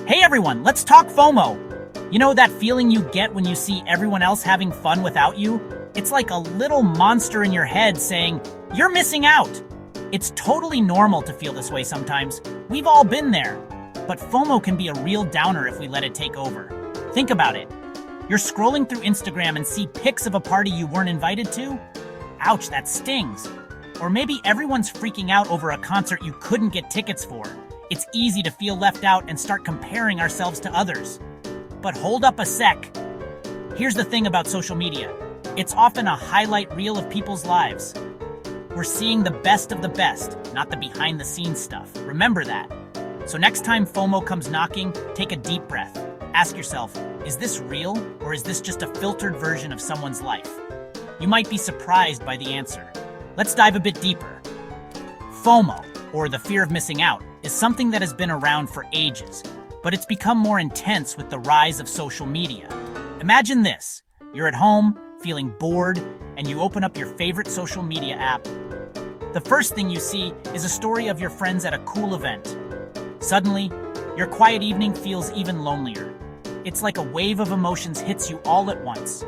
Hey everyone, let's talk FOMO. You know that feeling you get when you see everyone else having fun without you? It's like a little monster in your head saying, "You're missing out." It's totally normal to feel this way sometimes. We've all been there. But FOMO can be a real downer if we let it take over. Think about it. You're scrolling through Instagram and see pics of a party you weren't invited to? Ouch, that stings. Or maybe everyone's freaking out over a concert you couldn't get tickets for. It's easy to feel left out and start comparing ourselves to others. But hold up a sec. Here's the thing about social media. It's often a highlight reel of people's lives. We're seeing the best of the best, not the behind-the-scenes stuff. Remember that. So next time FOMO comes knocking, take a deep breath. Ask yourself, is this real or is this just a filtered version of someone's life? You might be surprised by the answer. Let's dive a bit deeper. FOMO, or the fear of missing out, is something that has been around for ages, but it's become more intense with the rise of social media. Imagine this. You're at home, feeling bored, and you open up your favorite social media app. The first thing you see is a story of your friends at a cool event. Suddenly, your quiet evening feels even lonelier. It's like a wave of emotions hits you all at once.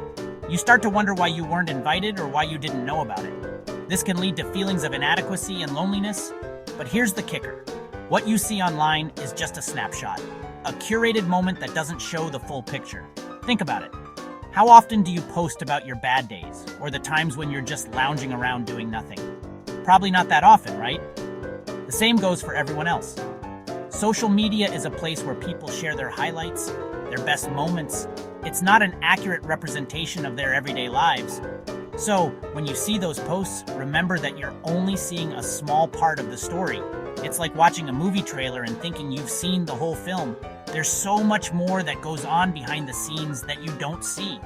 You start to wonder why you weren't invited or why you didn't know about it. This can lead to feelings of inadequacy and loneliness, but here's the kicker. What you see online is just a snapshot, a curated moment that doesn't show the full picture. Think about it. How often do you post about your bad days, or the times when you're just lounging around doing nothing? Probably not that often, right? The same goes for everyone else. Social media is a place where people share their highlights, their best moments. It's not an accurate representation of their everyday lives. So, when you see those posts, remember that you're only seeing a small part of the story. It's like watching a movie trailer and thinking you've seen the whole film. There's so much more that goes on behind the scenes that you don't see.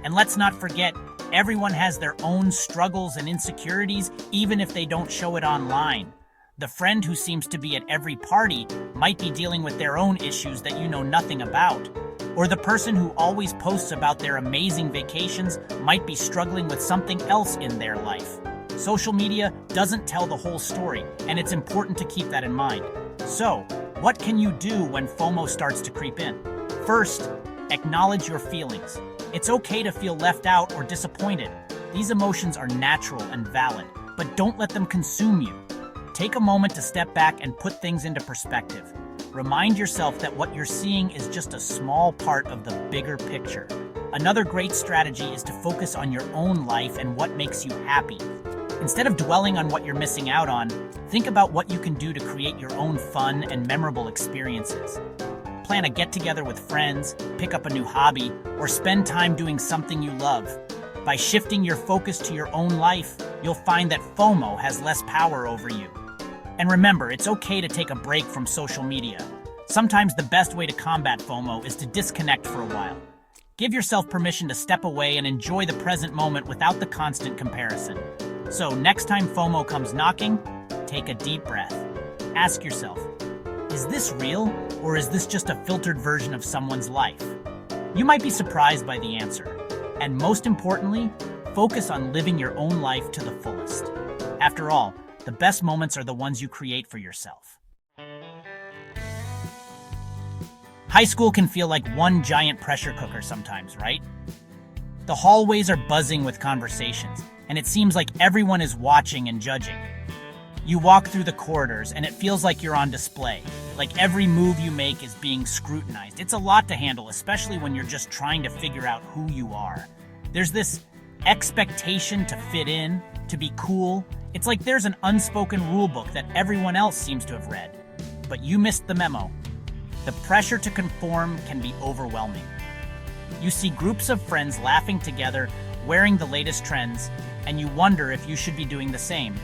And let's not forget, everyone has their own struggles and insecurities, even if they don't show it online. The friend who seems to be at every party might be dealing with their own issues that you know nothing about. Or the person who always posts about their amazing vacations might be struggling with something else in their life. Social media doesn't tell the whole story, and it's important to keep that in mind. So, what can you do when FOMO starts to creep in? First, acknowledge your feelings. It's okay to feel left out or disappointed. These emotions are natural and valid, but don't let them consume you. Take a moment to step back and put things into perspective. Remind yourself that what you're seeing is just a small part of the bigger picture. Another great strategy is to focus on your own life and what makes you happy. Instead of dwelling on what you're missing out on, think about what you can do to create your own fun and memorable experiences. Plan a get-together with friends, pick up a new hobby, or spend time doing something you love. By shifting your focus to your own life, you'll find that FOMO has less power over you. And remember, it's okay to take a break from social media. Sometimes the best way to combat FOMO is to disconnect for a while. Give yourself permission to step away and enjoy the present moment without the constant comparison. So next time FOMO comes knocking, take a deep breath. Ask yourself, is this real or is this just a filtered version of someone's life? You might be surprised by the answer. And most importantly, focus on living your own life to the fullest. After all, the best moments are the ones you create for yourself. High school can feel like one giant pressure cooker sometimes, right? The hallways are buzzing with conversations, and it seems like everyone is watching and judging. You walk through the corridors, and it feels like you're on display, like every move you make is being scrutinized. It's a lot to handle, especially when you're just trying to figure out who you are. There's this expectation to fit in, to be cool. It's like there's an unspoken rule book that everyone else seems to have read. But you missed the memo. The pressure to conform can be overwhelming. You see groups of friends laughing together, wearing the latest trends, and you wonder if you should be doing the same.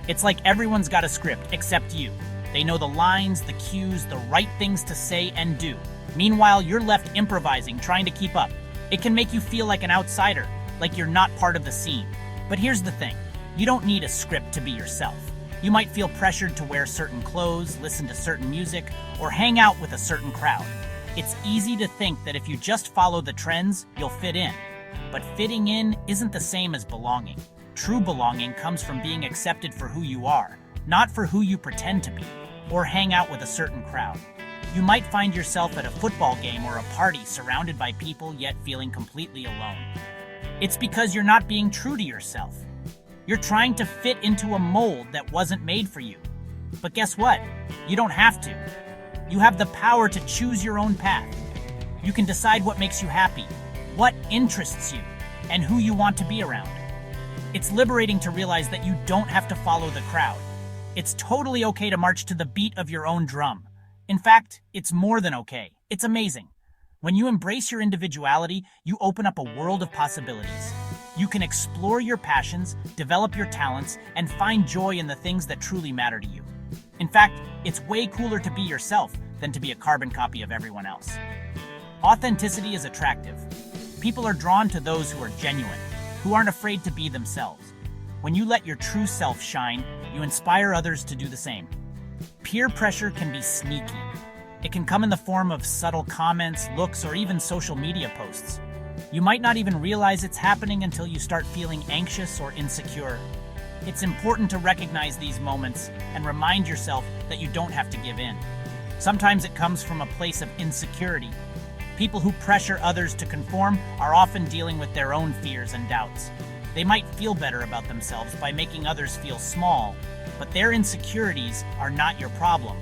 It's like everyone's got a script except you. They know the lines, the cues, the right things to say and do. Meanwhile, you're left improvising, trying to keep up. It can make you feel like an outsider, like you're not part of the scene. But here's the thing. You don't need a script to be yourself. You might feel pressured to wear certain clothes, listen to certain music, or hang out with a certain crowd. It's easy to think that if you just follow the trends, you'll fit in. But fitting in isn't the same as belonging. True belonging comes from being accepted for who you are, not for who you pretend to be, or hang out with a certain crowd. You might find yourself at a football game or a party surrounded by people yet feeling completely alone. It's because you're not being true to yourself. You're trying to fit into a mold that wasn't made for you. But guess what? You don't have to. You have the power to choose your own path. You can decide what makes you happy, what interests you, and who you want to be around. It's liberating to realize that you don't have to follow the crowd. It's totally okay to march to the beat of your own drum. In fact, it's more than okay. It's amazing. When you embrace your individuality, you open up a world of possibilities. You can explore your passions, develop your talents, and find joy in the things that truly matter to you. In fact, it's way cooler to be yourself than to be a carbon copy of everyone else. Authenticity is attractive. People are drawn to those who are genuine, who aren't afraid to be themselves. When you let your true self shine, you inspire others to do the same. Peer pressure can be sneaky. It can come in the form of subtle comments, looks, or even social media posts. You might not even realize it's happening until you start feeling anxious or insecure. It's important to recognize these moments and remind yourself that you don't have to give in. Sometimes it comes from a place of insecurity. People who pressure others to conform are often dealing with their own fears and doubts. They might feel better about themselves by making others feel small, but their insecurities are not your problem.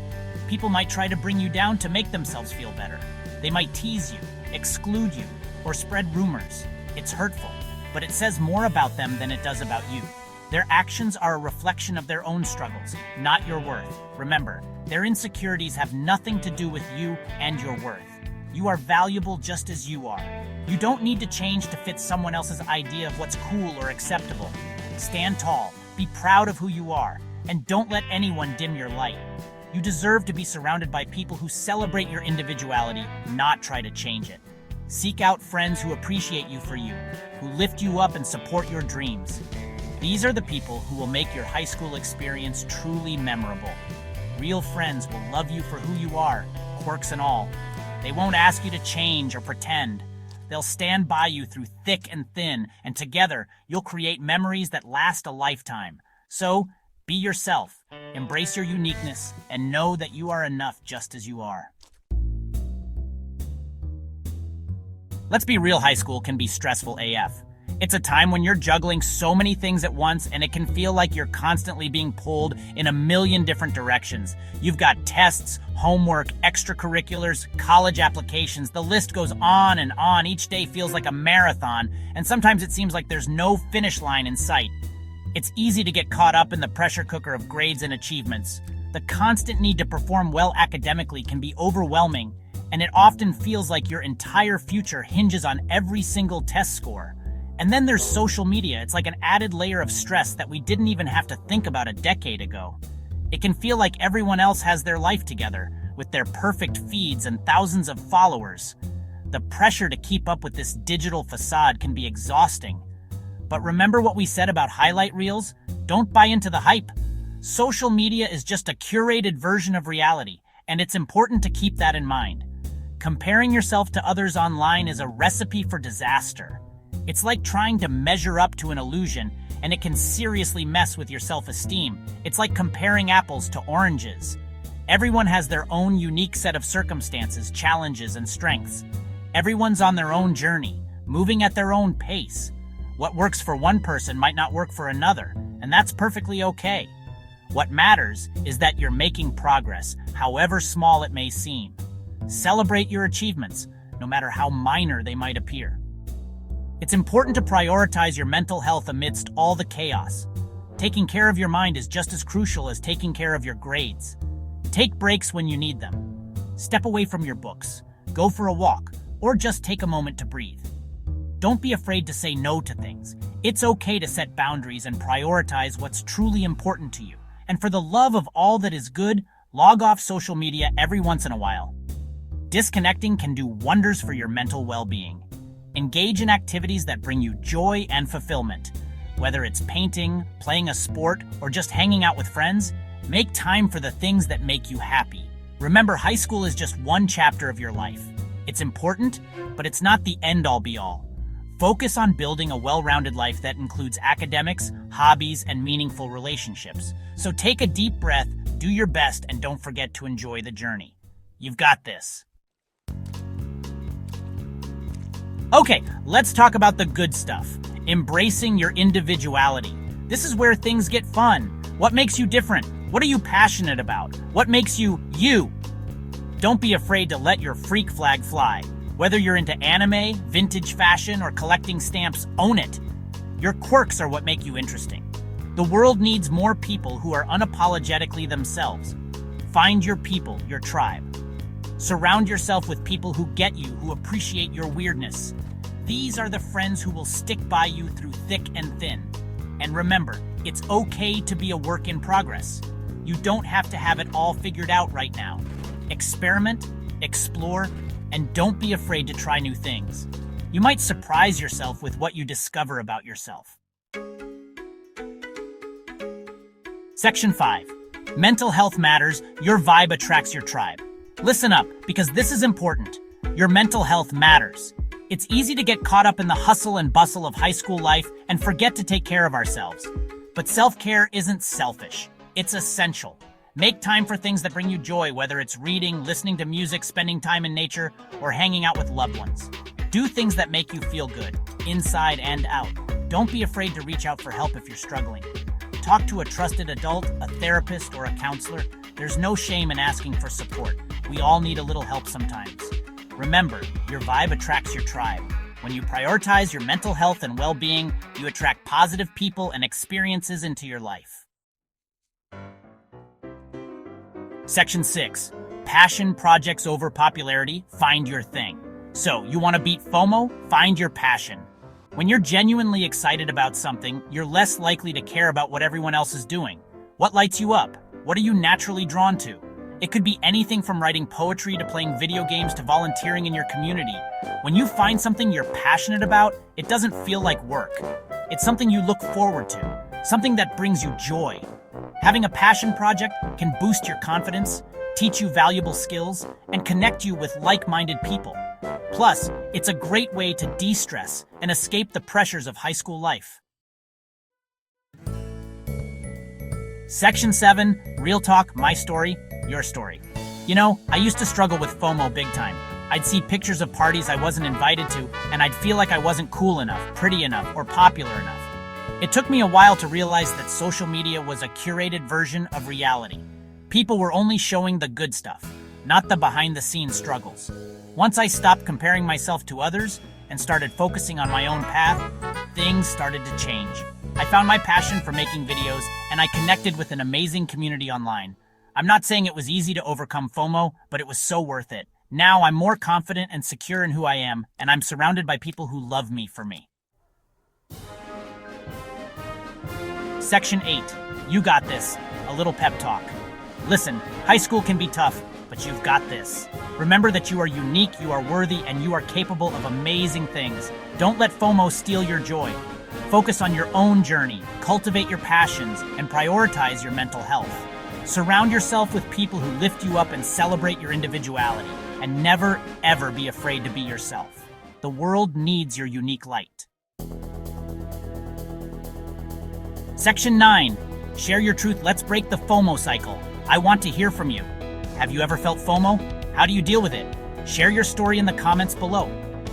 People might try to bring you down to make themselves feel better. They might tease you, exclude you, or spread rumors. It's hurtful, but it says more about them than it does about you. Their actions are a reflection of their own struggles, not your worth. Remember, their insecurities have nothing to do with you and your worth. You are valuable just as you are. You don't need to change to fit someone else's idea of what's cool or acceptable. Stand tall, be proud of who you are, and don't let anyone dim your light. You deserve to be surrounded by people who celebrate your individuality, not try to change it. Seek out friends who appreciate you for you, who lift you up and support your dreams. These are the people who will make your high school experience truly memorable. Real friends will love you for who you are, quirks and all. They won't ask you to change or pretend. They'll stand by you through thick and thin, and together you'll create memories that last a lifetime. So, be yourself, embrace your uniqueness, and know that you are enough just as you are. Let's be real, high school can be stressful AF. It's a time when you're juggling so many things at once, and it can feel like you're constantly being pulled in a million different directions. You've got tests, homework, extracurriculars, college applications. The list goes on and on. Each day feels like a marathon, and sometimes it seems like there's no finish line in sight. It's easy to get caught up in the pressure cooker of grades and achievements. The constant need to perform well academically can be overwhelming, and it often feels like your entire future hinges on every single test score. And then there's social media. It's like an added layer of stress that we didn't even have to think about a decade ago. It can feel like everyone else has their life together, with their perfect feeds and thousands of followers. The pressure to keep up with this digital facade can be exhausting. But remember what we said about highlight reels? Don't buy into the hype. Social media is just a curated version of reality, and it's important to keep that in mind. Comparing yourself to others online is a recipe for disaster. It's like trying to measure up to an illusion, and it can seriously mess with your self-esteem. It's like comparing apples to oranges. Everyone has their own unique set of circumstances, challenges, and strengths. Everyone's on their own journey, moving at their own pace. What works for one person might not work for another, and that's perfectly okay. What matters is that you're making progress, however small it may seem. Celebrate your achievements, no matter how minor they might appear. It's important to prioritize your mental health amidst all the chaos. Taking care of your mind is just as crucial as taking care of your grades. Take breaks when you need them. Step away from your books, go for a walk, or just take a moment to breathe. Don't be afraid to say no to things. It's okay to set boundaries and prioritize what's truly important to you. And for the love of all that is good, log off social media every once in a while. Disconnecting can do wonders for your mental well-being. Engage in activities that bring you joy and fulfillment. Whether it's painting, playing a sport, or just hanging out with friends, make time for the things that make you happy. Remember, high school is just one chapter of your life. It's important, but it's not the end-all be-all. Focus on building a well-rounded life that includes academics, hobbies, and meaningful relationships. So take a deep breath, do your best, and don't forget to enjoy the journey. You've got this. Okay, let's talk about the good stuff. Embracing your individuality. This is where things get fun. What makes you different? What are you passionate about? What makes you, you? Don't be afraid to let your freak flag fly. Whether you're into anime, vintage fashion, or collecting stamps, own it. Your quirks are what make you interesting. The world needs more people who are unapologetically themselves. Find your people, your tribe. Surround yourself with people who get you, who appreciate your weirdness. These are the friends who will stick by you through thick and thin. And remember, it's okay to be a work in progress. You don't have to have it all figured out right now. Experiment, explore, and don't be afraid to try new things. You might surprise yourself with what you discover about yourself. Section 5. Mental health matters. Your vibe attracts your tribe. Listen up, because this is important. Your mental health matters. It's easy to get caught up in the hustle and bustle of high school life and forget to take care of ourselves. But self-care isn't selfish. It's essential. Make time for things that bring you joy, whether it's reading, listening to music, spending time in nature, or hanging out with loved ones. Do things that make you feel good, inside and out. Don't be afraid to reach out for help if you're struggling. Talk to a trusted adult, a therapist, or a counselor. There's no shame in asking for support. We all need a little help sometimes. Remember, your vibe attracts your tribe. When you prioritize your mental health and well-being, you attract positive people and experiences into your life. Section 6. Passion projects over popularity. Find your thing. So, you want to beat FOMO? Find your passion. When you're genuinely excited about something, you're less likely to care about what everyone else is doing. What lights you up? What are you naturally drawn to? It could be anything from writing poetry to playing video games to volunteering in your community. When you find something you're passionate about, it doesn't feel like work. It's something you look forward to, something that brings you joy. Having a passion project can boost your confidence, teach you valuable skills, and connect you with like-minded people. Plus, it's a great way to de-stress and escape the pressures of high school life. Section 7, Real Talk, my story, your story. You know, I used to struggle with FOMO big time. I'd see pictures of parties I wasn't invited to, and I'd feel like I wasn't cool enough, pretty enough, or popular enough. It took me a while to realize that social media was a curated version of reality. People were only showing the good stuff, not the behind-the-scenes struggles. Once I stopped comparing myself to others and started focusing on my own path, things started to change. I found my passion for making videos, and I connected with an amazing community online. I'm not saying it was easy to overcome FOMO, but it was so worth it. Now I'm more confident and secure in who I am, and I'm surrounded by people who love me for me. Section 8. You got this. A little pep talk. Listen, high school can be tough, but you've got this. Remember that you are unique, you are worthy, and you are capable of amazing things. Don't let FOMO steal your joy. Focus on your own journey, cultivate your passions, and prioritize your mental health. Surround yourself with people who lift you up and celebrate your individuality, and never, ever be afraid to be yourself. The world needs your unique light. Section 9. Share your truth. Let's break the FOMO cycle. I want to hear from you. Have you ever felt FOMO? How do you deal with it? Share your story in the comments below.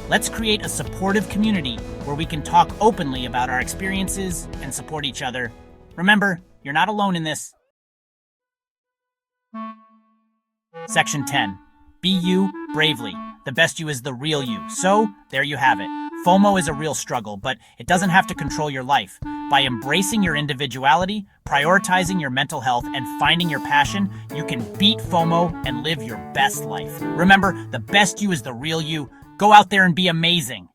Let's create a supportive community where we can talk openly about our experiences and support each other. Remember, you're not alone in this. Section 10. Be you bravely. The best you is the real you. So, there you have it. FOMO is a real struggle, but it doesn't have to control your life. By embracing your individuality, prioritizing your mental health, and finding your passion, you can beat FOMO and live your best life. Remember, the best you is the real you. Go out there and be amazing.